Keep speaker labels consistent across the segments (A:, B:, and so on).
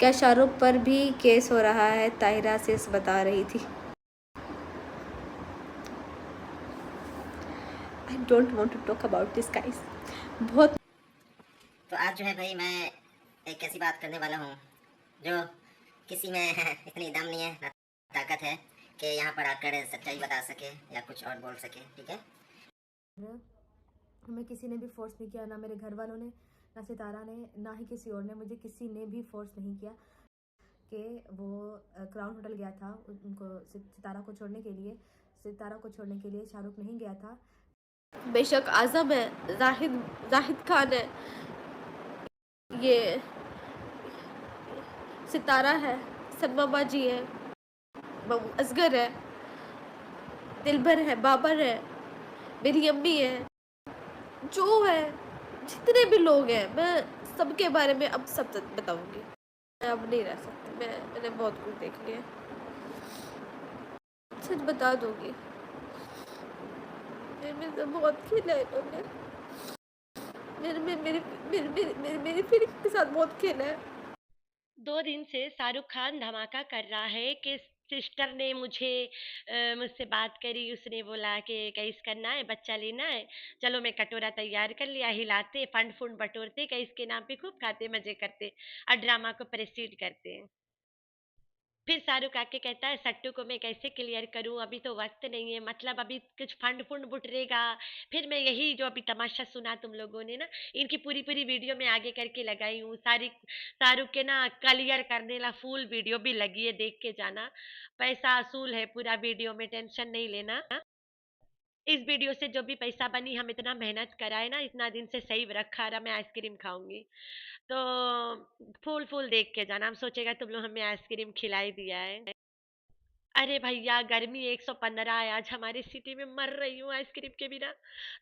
A: क्या शाहरुख पर भी केस हो रहा है? ताहिरा सिर्फ बता रही थी। I don't want to talk about this guys. बहुत
B: तो आज जो है भाई मैं एक ऐसी बात करने वाला हूँ जो किसी में इतनी दम नहीं है ना ताकत है कि यहाँ पर आकर सच्चाई बता सके या कुछ और बोल सके, ठीक है।
A: हमें किसी ने भी फोर्स नहीं किया, ना मेरे घर वालों ने, ना सितारा ने, ना ही किसी और ने। मुझे किसी ने भी फोर्स नहीं किया कि वो क्राउन होटल गया था उनको सितारा को छोड़ने के लिए। सितारा को छोड़ने के लिए शाहरुख नहीं गया था। बेशक आजम है, जाहिद जाहिद खान है, ये सितारा है, सलमा बाजी है, असगर है, दिलबर है, बाबर है, मेरी अम्मी है, जो है, जितने भी लोग हैं, मैं सबके बारे में अब सब बताऊंगी। मैं अब नहीं रह सकती, मैंने बहुत कुछ देख लिया, सच बता दूंगी। मेरे से बहुत खेला है इन्होंने, मेरे मेरे मेरे मेरे मेरे मेरे मेरी फीलिंग के साथ बहुत खेला है।
C: 2 दिन से शाहरुख खान धमाका कर रहा है कि सिस्टर ने मुझसे बात करी, उसने बोला कि कैस करना है, बच्चा लेना है, चलो मैं कटोरा तैयार कर लिया, हिलाते फंड फुंड बटोरते कैस के नाम पे खूब खाते मजे करते और ड्रामा को प्रेसिड करते हैं। फिर शाहरुख आके कहता है सट्टू को मैं कैसे क्लियर करूं, अभी तो वक्त नहीं है, मतलब अभी कुछ फंड फुंड बुटरेगा। फिर मैं यही जो अभी तमाशा सुना तुम लोगों ने ना, इनकी पूरी पूरी वीडियो में आगे करके लगाई हूँ सारी। शाहरुख के ना क्लियर करने ला फुल वीडियो भी लगी है, देख के जाना। पैसा असूल है पूरा वीडियो में, टेंशन नहीं लेना। इस वीडियो से जो भी पैसा बनी, हम इतना मेहनत कराए ना, इतना दिन से सही रखा रहा, मैं आइसक्रीम खाऊंगी। तो फूल फूल देख के जाना, हम सोचेगा तुम लोग हमें आइसक्रीम खिलाई दिया है। अरे भैया गर्मी 115 है, आज हमारी सिटी में मर रही हूँ आइसक्रीम के बिना।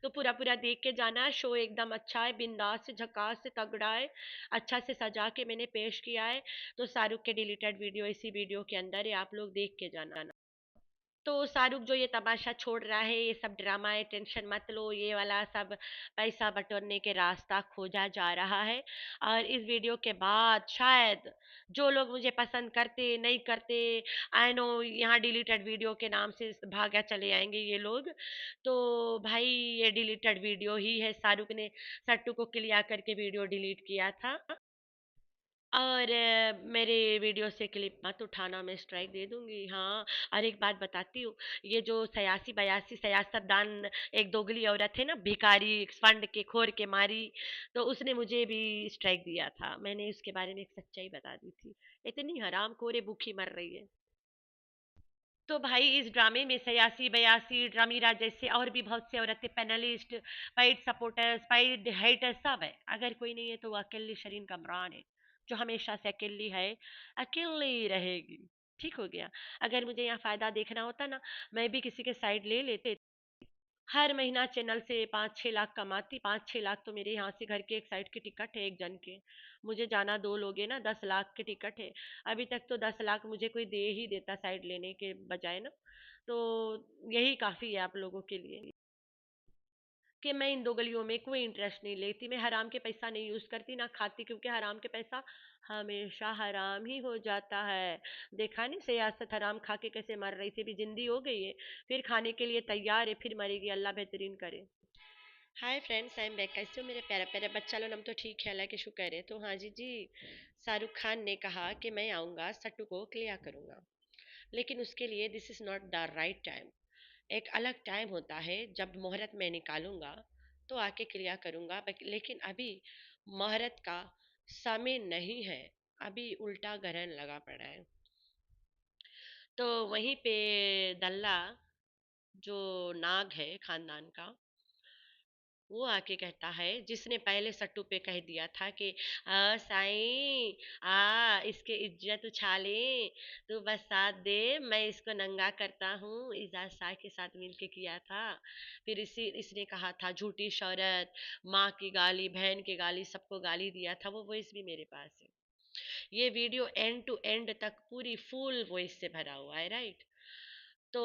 C: तो पूरा पूरा देख के जाना, शो एकदम अच्छा है, बिंदास से झकास से तगड़ा है, अच्छा से सजा के मैंने पेश किया है। तो शाहरुख के डिलीटेड वीडियो इसी वीडियो के अंदर है, आप लोग देख के जाना। तो शाहरुख जो ये तमाशा छोड़ रहा है, ये सब ड्रामा है, टेंशन मत लो, ये वाला सब पैसा बटोरने के रास्ता खोजा जा रहा है। और इस वीडियो के बाद शायद जो लोग मुझे पसंद करते नहीं करते, आई नो यहाँ डिलीटेड वीडियो के नाम से भागा चले आएंगे ये लोग। तो भाई ये डिलीटेड वीडियो ही है, शाहरुख ने सट्टू को क्लियर करके वीडियो डिलीट किया था। और मेरे वीडियो से क्लिप मत उठाना, मैं स्ट्राइक दे दूंगी। हाँ, और एक बात बताती हूँ, ये जो 86 82 सियासतदान, एक दोगली औरत है ना, भिखारी फंड के खोर के मारी, तो उसने मुझे भी स्ट्राइक दिया था, मैंने उसके बारे में एक सच्चाई बता दी थी। इतनी हराम खोरे भूखी मर रही है। तो भाई इस ड्रामे में 86 82 ड्रामीरा जैसे और भी बहुत से औरतें, panelist, pied supporters, pied haters सब है। अगर कोई नहीं है तो वो अकेली शरीन कमरान है, जो हमेशा से अकेली है, अकेली ही रहेगी। ठीक हो गया। अगर मुझे यहाँ फायदा देखना होता ना, मैं भी किसी के साइड ले लेते। हर महीना चैनल से 5 6 लाख कमाती, 5 6 लाख तो मेरे यहाँ से घर के एक साइड की टिकट है एक जन के। मुझे जाना 2 लोग है ना, 10 लाख की टिकट है। अभी तक तो 10 लाख मुझे कोई दे ही देता साइड लेने के बजाय ना। तो यही काफी है आप लोगों के लिए कि मैं इन दो गलियों में कोई इंटरेस्ट नहीं लेती, मैं हराम के पैसा नहीं यूज करती ना खाती, क्योंकि हराम के पैसा हमेशा हराम ही हो जाता है। देखा नहीं सियासत हराम खा के कैसे मर रही थी, भी जिंदी हो गई है, फिर खाने के लिए तैयार है, फिर मरेगी, अल्लाह बेहतरीन करे। Hi friends, I am back. कैसे हो मेरे प्यारा प्यारा बच्चा लोग? हम तो ठीक है, अल्लाह के शुक्र है। तो हाँ जी जी, शाहरुख खान ने कहा कि मैं आऊँगा, सट्टू को क्लियर करूँगा, लेकिन उसके लिए this is not the right time. एक अलग टाइम होता है, जब मुहूर्त मैं निकालूंगा तो आके क्लियर करूँगा, लेकिन अभी मुहूर्त का समय नहीं है, अभी उल्टा ग्रहण लगा पड़ा है। तो वहीं पे दल्ला, जो नाग है खानदान का, वो आके कहता है, जिसने पहले सट्टू पे कह दिया था कि साईं इसके इज्जत उछाले, तू बस साथ दे, मैं इसको नंगा करता हूँ, इजाज शाह के साथ मिलके किया था। फिर इसने कहा था झूठी शौहरत, माँ की गाली, बहन की गाली, सबको गाली दिया था, वो वॉइस भी मेरे पास है। ये वीडियो एंड टू एंड तक पूरी फुल वॉइस से भरा हुआ है, राइट। तो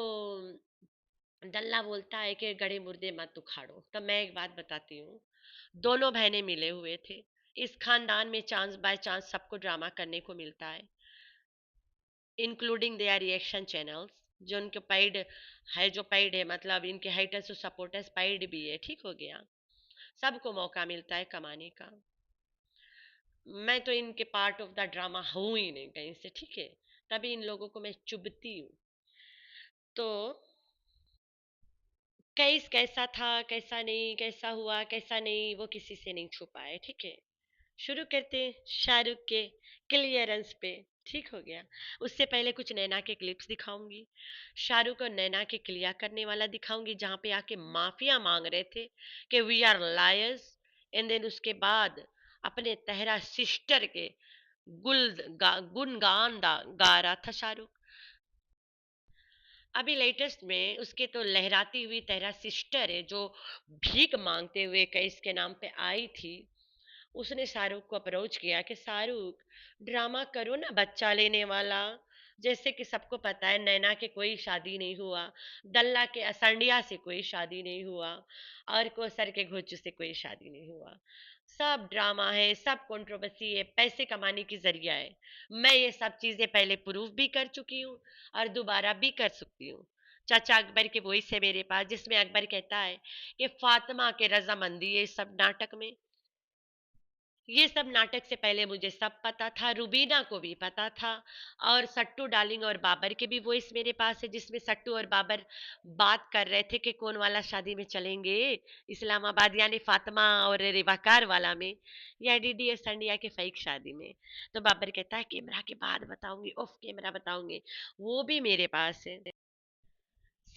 C: दल्ला बोलता है कि गड़े मुर्दे मत उखाड़ो। तब मैं एक बात बताती हूँ, दोनों बहनें मिले हुए थे, इस खानदान में चांस बाय चांस सबको ड्रामा करने को मिलता है, इंक्लूडिंग देयर रिएक्शन चैनल्स, जो उनके पेड है, मतलब इनके हेटर्स और सपोर्टर्स पेड भी है, ठीक हो गया। सबको मौका मिलता है कमाने का। मैं तो इनके पार्ट ऑफ द ड्रामा हूं ही नहीं कहीं से, ठीक है, तभी इन लोगों को मैं चुभती हूँ। तो केस कैसा था, कैसा नहीं, कैसा हुआ कैसा नहीं, वो किसी से नहीं छुपा है, ठीक है। शुरू करते हैं शाहरुख के क्लियरेंस पे, ठीक हो गया। उससे पहले कुछ नैना के क्लिप्स दिखाऊंगी, शाहरुख और नैना के क्लियर करने वाला दिखाऊंगी, जहाँ पे आके माफिया मांग रहे थे कि we are liars, and then उसके बाद अपने तहरा सिस्टर के गुणगान गा रहा था शाहरुख। अभी लेटेस्ट में उसके तो लहराती हुई तेरा सिस्टर है, जो भीख मांगते हुए केस के नाम पे आई थी, उसने शाहरुख को अप्रोच किया कि शाहरुख ड्रामा करो ना बच्चा लेने वाला। जैसे कि सबको पता है नैना के कोई शादी नहीं हुआ, दल्ला के असंडिया से कोई शादी नहीं हुआ, और कोसर के घोचू से कोई शादी नहीं हुआ। सब ड्रामा है, सब कंट्रोवर्सी है, पैसे कमाने की जरिया है। मैं ये सब चीजें पहले प्रूव भी कर चुकी हूँ और दोबारा भी कर सकती हूँ। चाचा अकबर के वॉइस है मेरे पास, जिसमें अकबर कहता है कि फातिमा के रजामंदी है इस सब नाटक में। ये सब नाटक से पहले मुझे सब पता था, रुबीना को भी पता था, और सट्टू डार्लिंग और बाबर के भी वॉइस मेरे पास है, जिसमें सट्टू और बाबर बात कर रहे थे कि कौन वाला शादी में चलेंगे, इस्लामाबाद यानी फातिमा और रिवाकार वाला में, या डीडी संडिया के फेक शादी में। तो बाबर कहता है कैमरा के बाद बताऊंगी, ऑफ कैमरा बताऊंगी। वो भी मेरे पास है।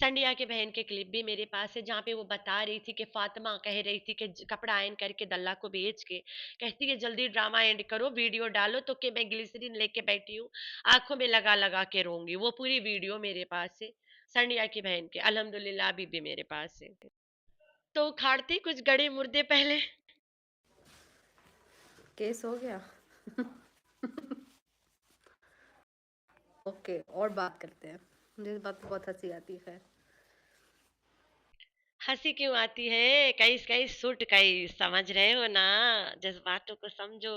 C: संडिया के बहन के क्लिप भी मेरे पास है, जहाँ पे वो बता रही थी कि फातिमा कह रही थी कि कपड़ा आयन करके दल्ला को बेच के कहती है जल्दी ड्रामा एंड करो, वीडियो डालो, तो कि मैं ग्लिसरीन लेके बैठी हूँ, आंखों में लगा लगा के रोंगी। वो पूरी वीडियो मेरे पास है संडिया की बहन के, अल्हम्दुलिल्लाह अभी भी मेरे पास है। तो उखाड़ती कुछ गड़े मुर्दे पहले।
A: केस हो गया। ओके, और बात करते हैं। मुझे इस बात पे बहुत हंसी आती है। खैर,
C: हंसी क्यों आती है, कई कई सूट कई, समझ रहे हो ना, जज्बातों को समझो।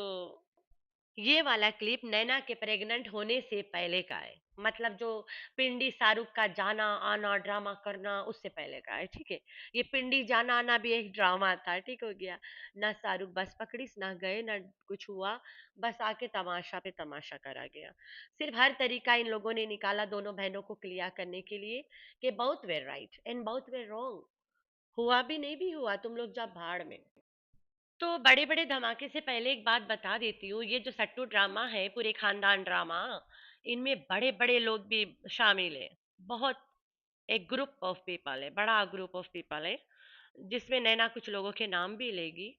C: ये वाला क्लिप नैना के प्रेग्नेंट होने से पहले का है, मतलब जो पिंडी शाहरुख का जाना आना ड्रामा करना उससे पहले का है, ठीक है। ये पिंडी जाना आना भी एक ड्रामा था, ठीक हो गया। ना शाहरुख बस पकड़ी, ना गए, ना कुछ हुआ, बस आके तमाशा पे तमाशा करा गया। सिर्फ हर तरीका इन लोगों ने निकाला दोनों बहनों को क्लियर करने के लिए कि बहुत वेर राइट एंड बहुत वेर रॉन्ग, हुआ भी नहीं भी हुआ, तुम लोग जब भाड़ में। तो बड़े बड़े धमाके से पहले एक बात बता देती हूँ, ये जो सट्टू ड्रामा है पूरे खानदान ड्रामा, इनमें बड़े बड़े लोग भी शामिल है, बहुत, एक ग्रुप ऑफ पीपल है, बड़ा ग्रुप ऑफ पीपल है, जिसमें नैना कुछ लोगों के नाम भी लेगी।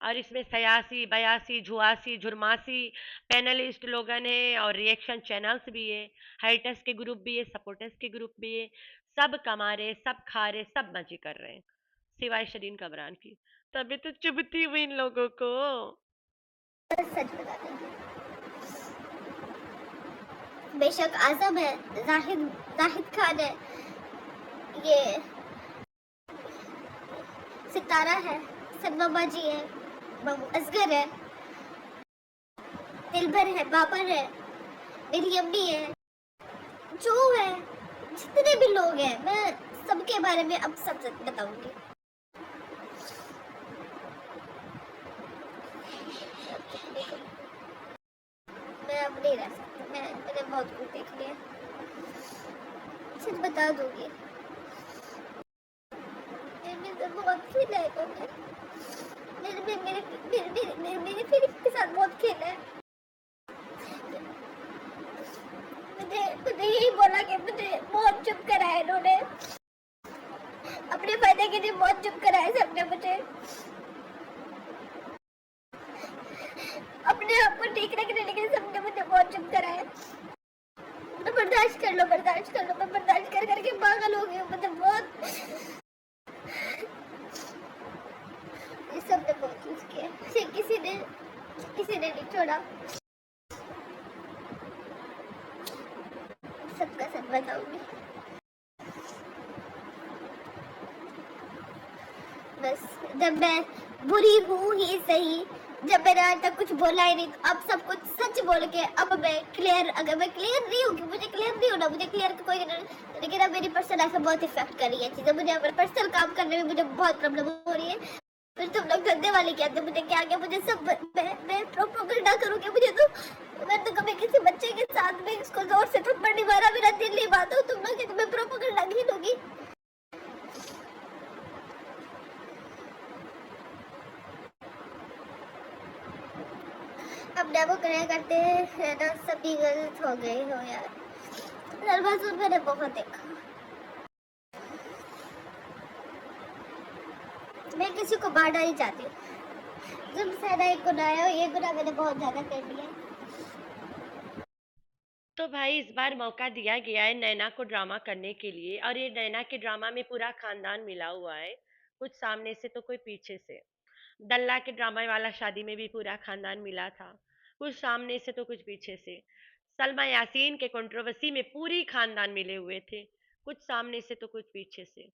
C: और इसमें 86 82 झुआसी झुरमासी पैनलिस्ट लोगन है, और रिएक्शन चैनल्स भी है, हाइटर्स के ग्रुप भी है, सपोर्टर्स के ग्रुप भी है। सब कमा रहे, सब खा रहे, सब मजे कर रहे हैं, सिवाय शरीन कमरान की। तभी तो चुभती हुई इन लोगों को।
D: सच बताते हैं, बेशक आजम है, जाहिद जाहिद खान है, ये सितारा है, सनमामा जी है, बाबू असगर है, दिलबर है, बाबर है, मेरी अम्मी है, जो है, जितने भी लोग हैं, मैं सबके बारे में अब सब बताऊंगी। मैं अब नहीं रह सकती, मैंने बहुत कुछ देख लिया, सच बता दूंगी। मेरे बहुत खेला है इन्होंने, मेरे फीलिंग के साथ बहुत खेला है। मुझे यही बोला कि मुझे बहुत चुप कराया इन्होंने, अपने फायदे के लिए बहुत चुप कराया सबने मुझे, अपने आप को ठीक रखने के लिए सबने मुझे बहुत चुप कराया। तो बर्दाश्त कर लो, बर्दाश्त कर लो, मैं बर्दाश्त कर करके पागल हो गई हूँ, मुझे बहुत, ये सबने बहुत यूज किया, किसी ने नहीं छोड़ा। सबका सब बताऊंगी, बस जब मैं बुरी हूँ ही सही, जब मैंने आज तक कुछ बोला ही नहीं, तो अब सब कुछ सच बोल के अब मैं क्लियर, अगर मैं क्लियर नहीं हूँ, मुझे क्लियर नहीं होना, मुझे क्लियर कोई नहीं, लेकिन अब मेरी पर्सनल लाइफ में बहुत इफेक्ट कर रही है चीजें, मुझे अपने पर्सनल काम करने में मुझे बहुत प्रॉब्लम हो रही है। फिर तुम लोग धंधे वाले कहते मुझे क्या क्या, मुझे सब मैं प्रोपेगेंडा करूँगी, मुझे तो मैं तो कभी किसी बच्चे के साथ में इसको जोर से थप्पड़ नहीं मारा, मेरा दिल नहीं बात हो, तुम लोग मैं प्रोपेगेंडा घिनूंगी। अब डेमो क्रिएट करते हैं ना, सभी गलत हो गए हो यार। नरवाजुर मैंने बहुत देखा, मैं किसी को मारना नहीं चाहती हूँ, जुल्म सहना एक गुनाह है और ये गुनाह मैंने बहुत ज्यादा कर लिया।
C: तो भाई इस बार मौका दिया गया है नैना को ड्रामा करने के लिए, और ये नैना के ड्रामा में पूरा खानदान मिला हुआ है, कुछ सामने से तो कोई पीछे से। दल्ला के ड्रामा वाला शादी में भी पूरा खानदान मिला था, कुछ सामने से तो कुछ पीछे से। सलमा यासीन के कंट्रोवर्सी में पूरी खानदान मिले हुए थे, कुछ सामने से तो कुछ पीछे से।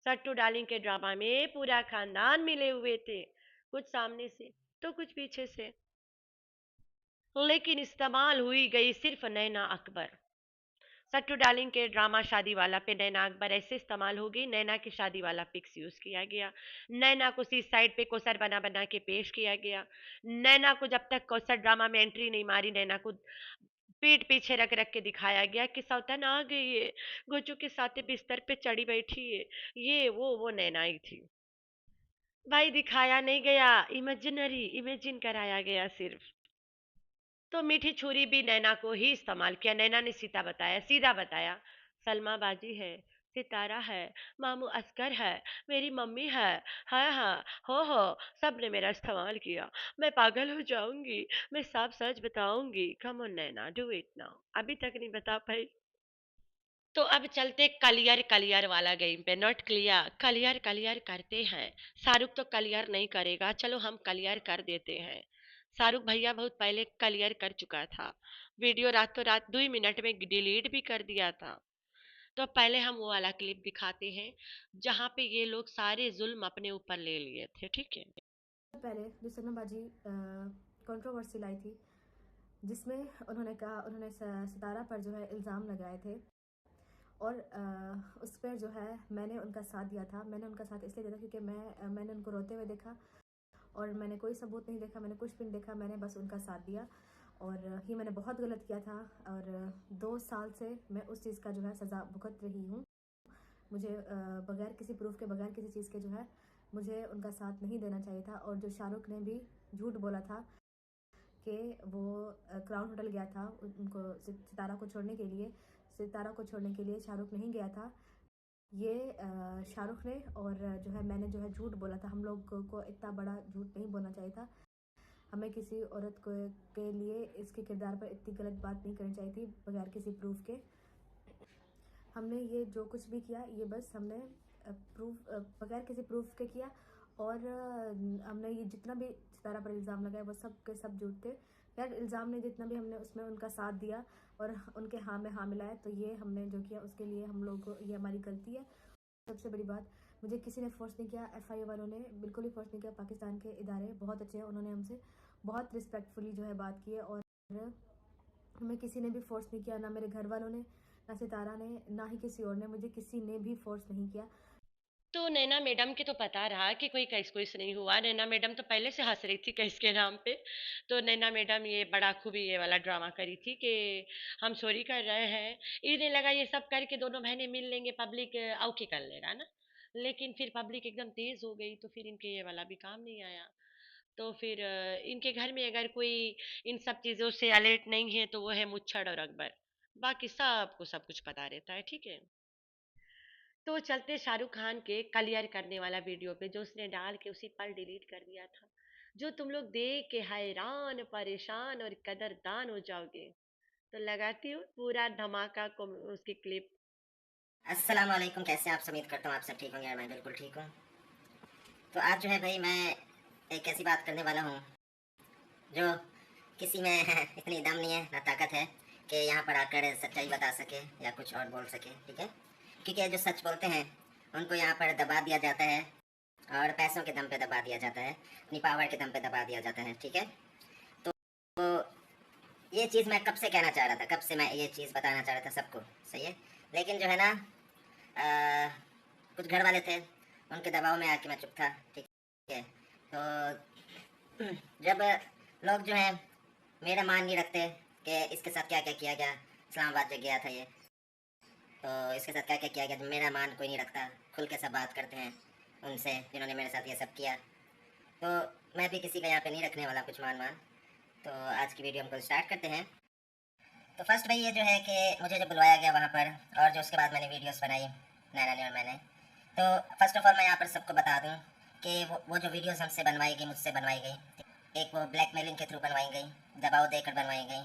C: सट्टू डार्लिंग के ड्रामा में पूरा खानदान मिले हुए थे, कुछ सामने से तो कुछ पीछे से। लेकिन इस्तेमाल हुई गई सिर्फ नैना अकबर। सट्टू डार्लिंग के ड्रामा शादी वाला पे नैना अकबर ऐसे इस्तेमाल हो गई, नैना की शादी वाला पिक्स यूज किया गया, नैना को सी साइड पे कोसर बना बना के पेश किया गया। नैना को जब तक कोसर ड्रामा में एंट्री नहीं मारी, नैना को पीठ पीछे रख रख के दिखाया गया कि सौतन आ गई है, गोचू के साथ बिस्तर पे चढ़ी बैठी है, ये वो नैना ही थी। भाई दिखाया नहीं गया, इमेजिनरी इमेजिन कराया गया सिर्फ। तो मीठी छुरी भी नैना को ही इस्तेमाल किया, नैना ने सीधा बताया, सलमा बाजी है, सितारा है, मामू असगर है, मेरी मम्मी है, हाँ हाँ, हो सब ने मेरा इस्तेमाल किया, मैं पागल हो जाऊंगी, मैं साफ सच बताऊंगी, come on Naina do it now. अभी तक नहीं बता पाई। तो अब चलते कलियर कलियर वाला गेम पे, नॉट क्लियर, कलियर कलियर करते हैं। शाहरुख तो कलियर नहीं करेगा, चलो हम कलियर कर देते हैं। शाहरुख भैया बहुत पहले कलियर कर चुका था, वीडियो रातों रात 2 मिनट में डिलीट भी कर दिया था। तो अब पहले हम वो वाला क्लिप दिखाते हैं जहाँ पे ये लोग सारे जुल्म अपने ऊपर ले लिए थे, ठीक है।
A: पहले जो सनमबाजी कंट्रोवर्सी लाई थी, जिसमें उन्होंने सितारा पर जो है इल्ज़ाम लगाए थे, और उस पर जो है मैंने उनका साथ दिया था। मैंने उनका साथ इसलिए दिया था क्योंकि मैंने उनको रोते हुए देखा, और मैंने कोई सबूत नहीं देखा, मैंने कुछ भी नहीं देखा, मैंने बस उनका साथ दिया। और ये मैंने बहुत गलत किया था, और 2 साल से मैं उस चीज़ का जो है सज़ा भुगत रही हूँ। मुझे बगैर किसी प्रूफ के, बगैर किसी चीज़ के जो है मुझे उनका साथ नहीं देना चाहिए था। और जो शाहरुख ने भी झूठ बोला था कि वो क्राउन होटल गया था उनको सितारा को छोड़ने के लिए शाहरुख नहीं गया था, ये शाहरुख ने और जो है मैंने जो है झूठ बोला था। हम लोग को इतना बड़ा झूठ नहीं बोलना चाहिए था, हमें किसी औरत के लिए इसके किरदार पर इतनी गलत बात नहीं करनी चाहिए थी बगैर किसी प्रूफ के। हमने ये जो कुछ भी किया, ये बस हमने बगैर किसी प्रूफ के किया, और हमने ये जितना भी सितारा पर इल्ज़ाम लगाया वो सब के सब झूठ थे। यार इल्ज़ाम नहीं, जितना भी हमने उसमें उनका साथ दिया और उनके हाँ में हाँ मिलाया, तो ये हमने जो किया उसके लिए हम लोग को ये हमारी गलती है। सबसे बड़ी बात, मुझे किसी ने फोर्स नहीं किया, FIA वालों ने बिल्कुल भी फोर्स नहीं किया। पाकिस्तान के इदारे बहुत अच्छे हैं, उन्होंने हमसे बहुत रिस्पेक्टफुली जो है बात की है, और हमें किसी ने भी फोर्स नहीं किया, ना मेरे घर वालों ने, ना सितारा ने, ना ही किसी और ने, मुझे किसी ने भी फोर्स नहीं किया।
C: तो नैना मैडम के तो पता रहा कि कोई केस कुछ नहीं हुआ, नैना मैडम तो पहले से हंस रही थी केस के नाम पे। तो नैना मैडम ये बड़ा खूबी ये वाला ड्रामा करी थी कि हम सॉरी कर रहे हैं, इन्हें लगा ये सब करके दोनों बहनें मिल लेंगे, पब्लिक औके कर लेगा ना। लेकिन फिर पब्लिक एकदम तेज हो गई, तो फिर इनके ये वाला भी काम नहीं आया। तो फिर इनके घर में अगर कोई इन सब चीज़ों से अलर्ट नहीं है तो वो है मुच्छड़ और अकबर, बाकी सबको सब कुछ पता रहता है, ठीक है। तो चलते शाहरुख खान के क्लियर करने वाला वीडियो पे, जो उसने डाल के उसी पल डिलीट कर दिया था, जो तुम लोग देख के हैरान परेशान और कदरदान हो जाओगे। तो लगाती हूँ पूरा धमाका को उसकी क्लिप।
B: अस्सलाम वालेकुम, कैसे आप? उम्मीद करता हूँ आप सब ठीक होंगे। मैं बिल्कुल ठीक हूँ। तो आज जो है भाई मैं एक ऐसी बात करने वाला हूँ जो किसी में इतनी दम नहीं है, ना ताकत है कि यहाँ पर आकर सच्चाई बता सके या कुछ और बोल सके, ठीक है। क्योंकि जो सच बोलते हैं उनको यहाँ पर दबा दिया जाता है, और पैसों के दम पे दबा दिया जाता है, अपनी पावर के दम पे दबा दिया जाता है, ठीक है। तो ये चीज़ मैं कब से कहना चाह रहा था, कब से मैं ये चीज़ बताना चाह रहा था सबको, सही है। लेकिन जो है ना कुछ घर वाले थे, उनके दबाव में आके मैं चुप था, ठीक है। तो जब लोग जो है मेरा मान नहीं रखते कि इसके साथ क्या क्या किया गया, इस्लामाबाद जब गया था ये, तो इसके साथ क्या क्या किया गया, जब मेरा मान कोई नहीं रखता, खुल के सब बात करते हैं उनसे जिन्होंने मेरे साथ ये सब किया, तो मैं भी किसी का यहाँ पे नहीं रखने वाला कुछ मान। तो आज की वीडियो हम को स्टार्ट करते हैं। तो फर्स्ट भाई ये जो है कि मुझे जब बुलवाया गया वहाँ पर, और जो उसके बाद मैंने वीडियोस बनाई नैना ने और मैंने, तो फर्स्ट ऑफ ऑल मैं यहाँ पर सबको बता दूँ कि वो जो वीडियोस हमसे बनवाई गई, मुझसे बनवाई गई, एक वो ब्लैकमेलिंग के थ्रू बनवाई गई, दबाव देकर बनवाई गई,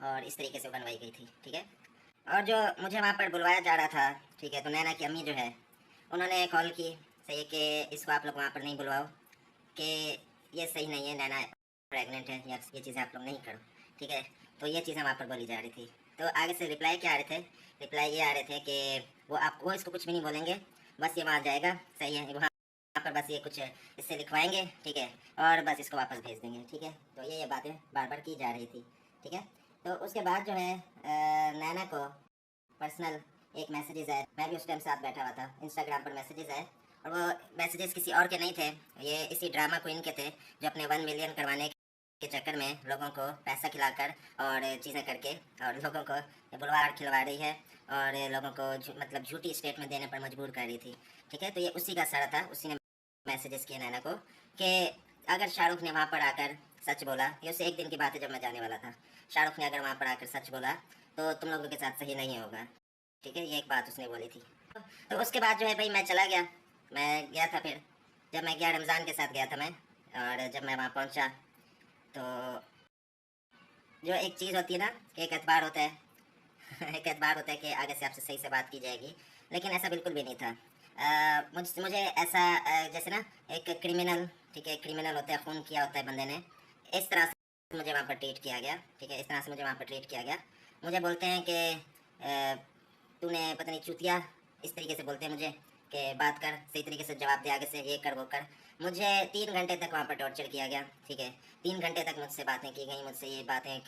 B: और इस तरीके से बनवाई गई थी, ठीक है। और जो मुझे वहाँ पर बुलवाया जा रहा था, ठीक है, तो नैना की अम्मी जो है उन्होंने कॉल की, सही है, कि इसको आप लोग वहाँ पर नहीं बुलवाओ, कि ये सही नहीं है, नैना प्रेग्नेंट है, या ये चीज़ें आप लोग नहीं करो, ठीक है। तो ये चीज़ें वहाँ पर बोली जा रही थी। तो आगे से रिप्लाई क्या आ रहे थे, रिप्लाई ये आ रहे थे कि वो इसको कुछ भी नहीं बोलेंगे, बस ये वहाँ जाएगा, सही है, वहाँ पर बस ये कुछ इससे लिखवाएंगे, ठीक है, और बस इसको वापस भेज देंगे, ठीक है। तो ये बातें बार बार की जा रही थी, ठीक है। तो उसके बाद जो है नैना को पर्सनल एक मैसेजेस आए, मैं भी उस टाइम साथ बैठा हुआ था, इंस्टाग्राम पर मैसेजेस आए, और वो मैसेजेस किसी और के नहीं थे, ये इसी ड्रामा क्वीन के थे, जो अपने 1 मिलियन करवाने के चक्कर में लोगों को पैसा खिलाकर और चीज़ें करके और लोगों को बुलवार खिलवा रही है, और लोगों को मतलब झूठी स्टेटमेंट देने पर मजबूर कर रही थी, ठीक है। तो ये उसी का सारा था, उसी ने मैसेजेस किए नैना को कि अगर शाहरुख ने वहाँ पर आकर सच बोला, ये उससे एक दिन की बात है जब मैं जाने वाला था, शाहरुख ने अगर वहाँ पर आकर सच बोला तो तुम लोगों के साथ सही नहीं होगा, ठीक है, ये एक बात उसने बोली थी। तो उसके बाद जो है भाई मैं चला गया, मैं गया था, फिर जब मैं गया रमज़ान के साथ गया था मैं, और जब मैं वहाँ पहुँचा तो जो एक चीज़ होती है ना कि एक एतबार होता है एक एतबार होता है कि आगे से आपसे सही से बात की जाएगी, लेकिन ऐसा बिल्कुल भी नहीं था। मुझे ऐसा जैसे ना एक क्रिमिनल, ठीक है, क्रिमिनल होता है, खून किया होता है बंदे ने, इस तरह से मुझे वहाँ पर ट्रीट किया गया, ठीक है, इस तरह से मुझे वहाँ पर ट्रीट किया गया। मुझे बोलते हैं कि तूने पता नहीं चूतिया, इस तरीके से बोलते हैं मुझे कि बात कर, सही तरीके से जवाब दे, आगे से ये कर वो कर। मुझे 3 घंटे तक वहाँ पर टॉर्चर किया गया, ठीक है, 3 घंटे तक मुझसे बातें की गई, मुझसे ये बातें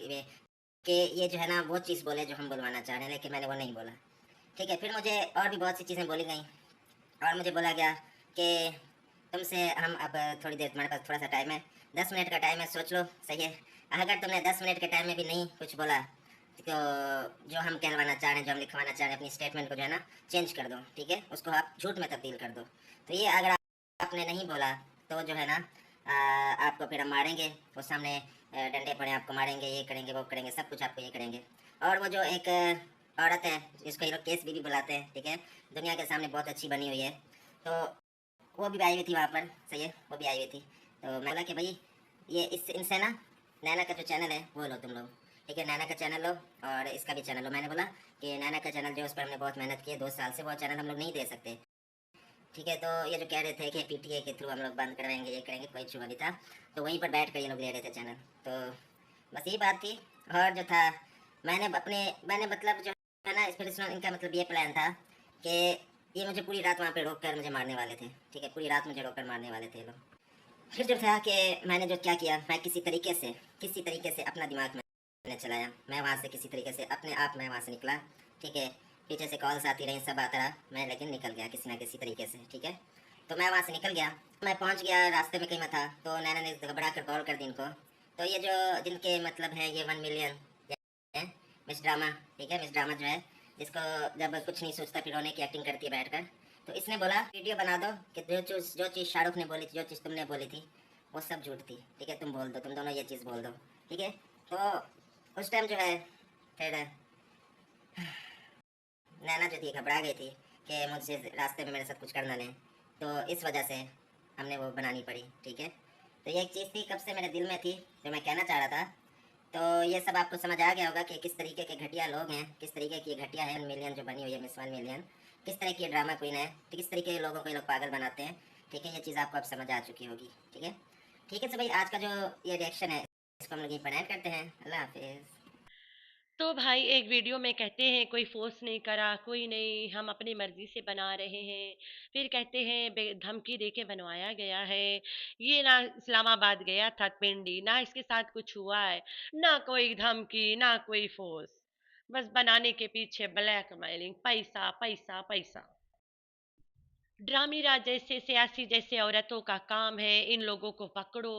B: कि ये जो है ना वो चीज़ बोले जो हम बुलवाना चाह रहे हैं, लेकिन मैंने वो नहीं बोला, ठीक है। फिर मुझे और भी बहुत सी चीज़ें बोली गई, और मुझे बोला गया कि तुमसे हम अब थोड़ी देर, तुम्हारे पास थोड़ा सा टाइम है, 10 मिनट का टाइम है, सोच लो, सही है। अगर तुमने 10 मिनट के टाइम में भी नहीं कुछ बोला तो जो हम कहलवाना चाह रहे हैं, जो हम लिखवाना चाह रहे हैं, अपनी स्टेटमेंट को जो है ना चेंज कर दो, ठीक है, उसको आप झूठ में तब्दील कर दो। तो ये अगर आपने नहीं बोला तो जो है ना आपको फिर हम मारेंगे, वो सामने डंडे पड़े आपको मारेंगे, ये करेंगे वो करेंगे, सब कुछ आपको ये करेंगे। और वो जो एक औरत है जिसको ये लोग केस बीबी बुलाते हैं, ठीक है, दुनिया के सामने बहुत अच्छी बनी हुई है, तो वो भी आई हुई थी वहाँ पर, सही है, वो भी आई हुई थी। तो मैं बोला कि भाई ये इनसे ना नैना का जो चैनल है वो लो तुम लोग, ठीक है, नैना का चैनल लो और इसका भी चैनल लो। मैंने बोला कि नैना का चैनल जो, उस पर हमने बहुत मेहनत की है 2 साल से, वो चैनल हम लोग नहीं दे सकते, ठीक है। तो ये जो कह रहे थे कि पीटीए के थ्रू हम लोग बंद करवाएंगे, ये करेंगे, कोई छुआ नहीं था, तो वहीं पर बैठ कर ये लोग ले रहे थे चैनल। तो बस यही बात थी। और जो था मैंने मतलब जो है ना फिर इनका मतलब ये प्लान था कि ये मुझे पूरी रात वहाँ पे रोक कर मुझे मारने वाले थे, ठीक है, पूरी रात मुझे रोक कर मारने वाले थे लोग। फिर जो था कि मैंने जो क्या किया, मैं किसी तरीके से अपना दिमाग मैंने चलाया, मैं वहाँ से किसी तरीके से अपने आप मैं वहाँ से निकला, ठीक है। पीछे से कॉल्स आती रही, सब आता रहा, मैं लेकिन निकल गया किसी ना किसी तरीके से, ठीक है। तो मैं वहाँ से निकल गया, मैं पहुँच गया, रास्ते में कहीं मैं था, तो नैना ने घबरा कर कॉल कर दी इनको। तो ये जो जिनके मतलब है ये 1 मिलियन है, मिस ड्रामा, ठीक है, मिस ड्रामा जो है, जिसको जब कुछ नहीं सोचता फिर रोने की एक्टिंग करती है बैठकर, तो इसने बोला वीडियो बना दो कि जो चीज़ शाहरुख ने बोली थी, जो चीज़ तुमने बोली थी, वो सब झूठ थी, ठीक है, तुम बोल दो, तुम दोनों ये चीज़ बोल दो, ठीक है। तो उस टाइम जो है फिर नैना जो थी घबरा गई थी कि मुझसे रास्ते में मेरे साथ कुछ करना नहीं, तो इस वजह से हमने वो बनानी पड़ी, ठीक है। तो ये एक चीज़ थी कब से मेरे दिल में थी, जो मैं कहना चाह रहा था। तो ये सब आपको समझ आ गया होगा कि किस तरीके के घटिया लोग हैं, किस तरीके की घटिया है 1 मिलियन जो बनी हुई है, मिस 1 मिलियन, किस तरह की ड्रामा क्वीन है, तो किस तरीके के लोगों को ये लोग पागल बनाते हैं, ठीक है। ये चीज़ आपको अब समझ आ चुकी होगी, ठीक है। ठीक है, तो भाई आज का जो ये रिएक्शन है इसको हम लोग यहीं पर एंड करते हैं। अल्लाह हाफिज़।
C: तो भाई एक वीडियो में कहते हैं कोई फोर्स नहीं करा, कोई नहीं, हम अपनी मर्जी से बना रहे हैं। फिर कहते हैं धमकी देके बनवाया गया है। ये ना इस्लामाबाद गया था पिंडी, ना इसके साथ कुछ हुआ है, ना कोई धमकी, ना कोई फोर्स। बस बनाने के पीछे ब्लैकमेलिंग, पैसा पैसा पैसा। ड्रामीराज जैसे सियासी जैसे औरतों का काम है इन लोगों को पकड़ो,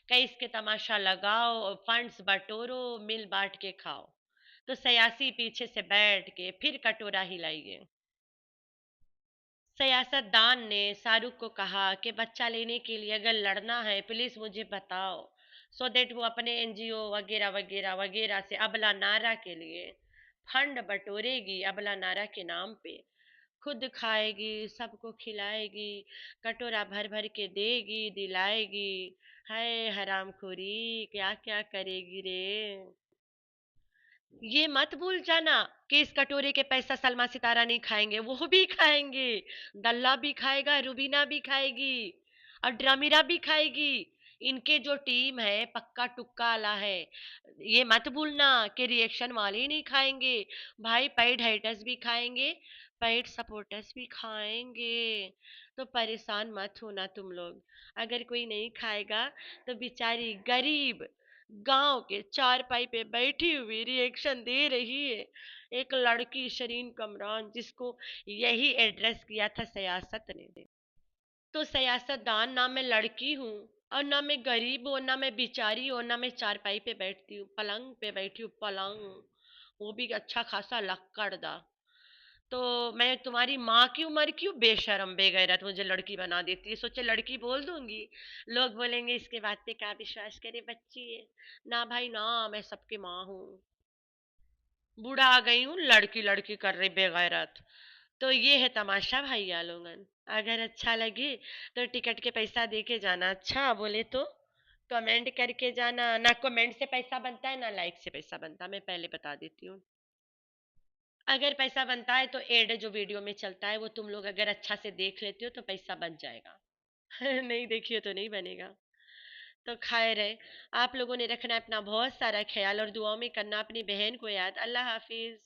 C: कैस के तमाशा लगाओ, फंड्स बटोरो, मिल बांट के खाओ। तो सियासी पीछे से बैठ के फिर कटोरा हिलाइए। सियासतदान ने शाहरुख को कहा कि बच्चा लेने के लिए अगर लड़ना है प्लीज मुझे बताओ, सो दैट वो अपने एनजीओ वगैरह वगैरह वगैरह से अबला नारा के लिए फंड बटोरेगी, अबला नारा के नाम पे खुद खाएगी, सबको खिलाएगी, कटोरा भर भर के देगी, दिलाएगी। हाय हरामखोरी, क्या क्या करेगी रे। ये मत भूल जाना कि इस कटोरे के पैसा सलमा सितारा नहीं खाएंगे, वो भी खाएंगे। दल्ला भी खाएगा, रुबीना भी खाएगी, और ड्रामीरा भी खाएगी। इनके जो टीम है पक्का टुक्का वाला है। ये मत भूलना कि रिएक्शन वाले ही नहीं खाएंगे, भाई पेड हेटर्स भी खाएंगे, पेड सपोर्टर्स भी खाएंगे। तो परेशान मत होना तुम लोग। अगर कोई नहीं खाएगा तो बेचारी गरीब गांव के चारपाई पे बैठी हुई रिएक्शन दे रही है एक लड़की शरीन कमरान, जिसको यही एड्रेस किया था सियासत ने। तो सियासतदान ना मैं लड़की हूँ, और ना मैं गरीब हूँ, ना मैं बेचारी हूँ, ना मैं चारपाई पे बैठती हूँ, पलंग पे बैठी हूँ, पलंग, वो भी अच्छा खासा लक्कड़दा। तो मैं तुम्हारी माँ की उम्र की हूँ, बेशरम बेगैरत, मुझे लड़की बना देती है। सोचे लड़की बोल दूंगी, लोग बोलेंगे इसके बात पे क्या विश्वास करे, बच्ची है। ना भाई ना, मैं सबकी माँ हूँ। बूढ़ा आ गई हूँ, लड़की लड़की कर रही बेगैरत। तो ये है तमाशा भैया लोगन। अगर अच्छा लगे तो टिकट के पैसा दे के जाना, अच्छा बोले तो कमेंट करके जाना। ना कमेंट से पैसा बनता है, ना लाइक से पैसा बनता है, मैं पहले बता देती हूँ। अगर पैसा बनता है तो एड जो वीडियो में चलता है वो तुम लोग अगर अच्छा से देख लेते हो तो पैसा बन जाएगा। नहीं देखिए तो नहीं बनेगा। तो खैर है, आप लोगों ने रखना अपना बहुत सारा ख्याल और दुआओं में करना अपनी बहन को याद। अल्लाह हाफिज।